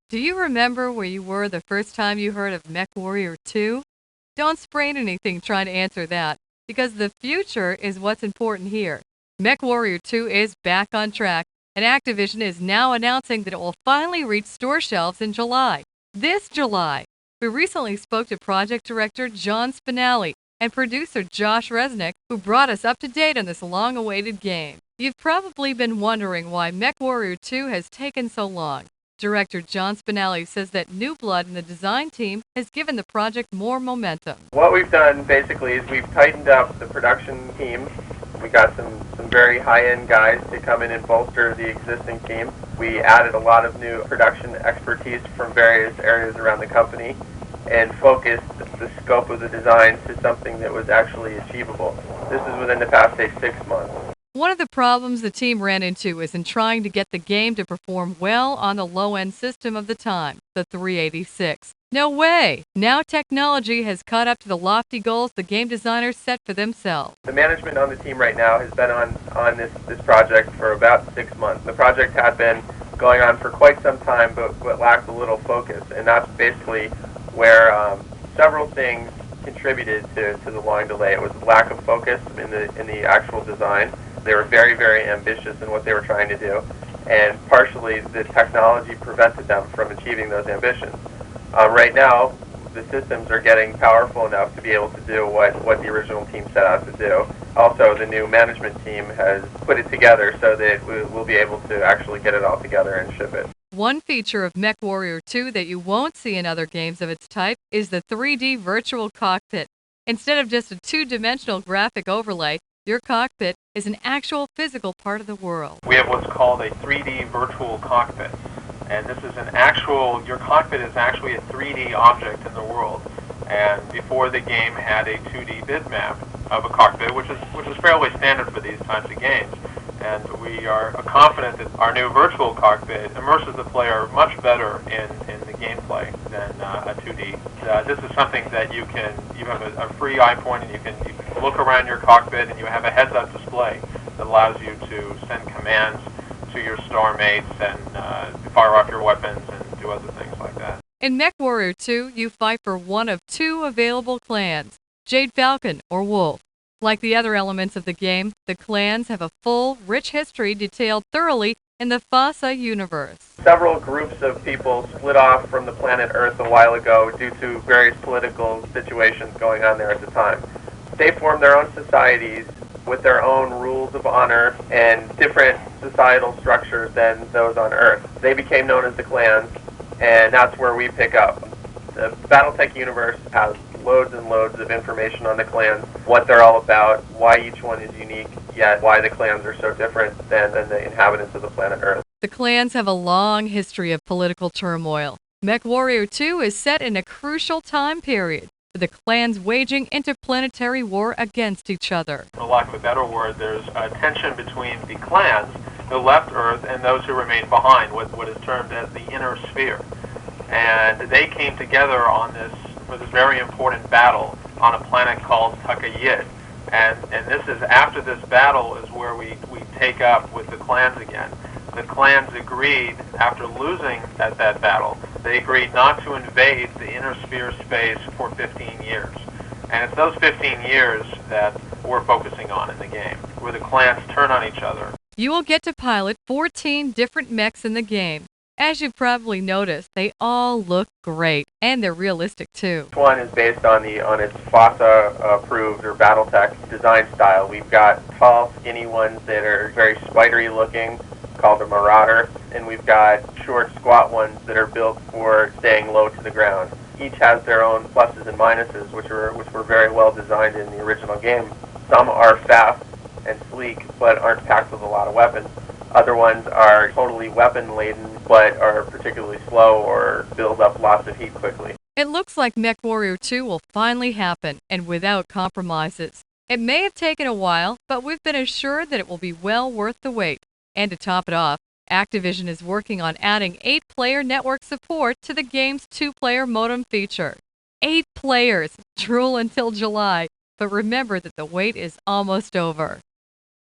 Do you remember where you were the first time you heard of MechWarrior 2? Don't sprain anything trying to answer that, because the future is what's important here. MechWarrior 2 is back on track, and Activision is now announcing that it will finally reach store shelves in July. This July! We recently spoke to project director John Spinelli and producer Josh Resnick, who brought us up to date on this long-awaited game. You've probably been wondering why MechWarrior 2 has taken so long. Director John Spinelli says that new blood in the design team has given the project more momentum. What we've done basically is we've tightened up the production team. We got some very high-end guys to come in and bolster the existing team. We added a lot of new production expertise from various areas around the company and focused the scope of the design to something that was actually achievable. This is within the past, say, 6 months. One of the problems the team ran into is in trying to get the game to perform well on the low-end system of the time, the 386. No way! Now technology has caught up to the lofty goals the game designers set for themselves. The management on the team right now has been on this project for about 6 months. The project had been going on for quite some time, but lacked a little focus, and that's basically where several things contributed to the long delay. It was lack of focus in the actual design. They were very, very ambitious in what they were trying to do, and partially the technology prevented them from achieving those ambitions. Right now, the systems are getting powerful enough to be able to do what the original team set out to do. Also, the new management team has put it together so that we'll be able to actually get it all together and ship it. One feature of MechWarrior 2 that you won't see in other games of its type is the 3D virtual cockpit. Instead of just a two-dimensional graphic overlay, your cockpit is an actual physical part of the world. We have what's called a 3D virtual cockpit. And this is your cockpit is actually a 3D object in the world. And before the game had a 2D bitmap of a cockpit, which is fairly standard for these types of games. And we are confident that our new virtual cockpit immerses the player much better in the gameplay than a 2D. This is something that you have a free eye point, and you can look around your cockpit, and you have a heads-up display that allows you to send commands to your star mates and fire off your weapons and do other things like that. In MechWarrior 2, you fight for one of two available clans, Jade Falcon or Wolf. Like the other elements of the game, the clans have a full, rich history detailed thoroughly in the FASA universe. Several groups of people split off from the planet Earth a while ago due to various political situations going on there at the time. They formed their own societies with their own rules of honor and different societal structures than those on Earth. They became known as the clans, and that's where we pick up. The Battletech universe has loads and loads of information on the clans, what they're all about, why each one is unique, yet why the clans are so different than the inhabitants of the planet Earth. The clans have a long history of political turmoil. MechWarrior 2 is set in a crucial time period, with the clans waging interplanetary war against each other. For lack of a better word, there's a tension between the clans who left Earth and those who remained behind, what is termed as the inner sphere. And they came together for this very important battle on a planet called Takayid. And this is after this battle is where we take up with the clans again. The clans agreed, after losing at that battle, they agreed not to invade the inner sphere space for 15 years. And it's those 15 years that we're focusing on in the game, where the clans turn on each other. You will get to pilot 14 different mechs in the game. As you've probably noticed, they all look great, and they're realistic too. Each one is based on its FASA-approved or BattleTech design style. We've got tall, skinny ones that are very spidery looking, called the Marauder, and we've got short, squat ones that are built for staying low to the ground. Each has their own pluses and minuses, which were very well designed in the original game. Some are fast and sleek, but aren't packed with a lot of weapons. Other ones are totally weapon-laden, but are particularly slow or build up lots of heat quickly. It looks like MechWarrior 2 will finally happen, and without compromises. It may have taken a while, but we've been assured that it will be well worth the wait. And to top it off, Activision is working on adding 8-player network support to the game's 2-player modem feature. 8 players! Drool until July. But remember that the wait is almost over.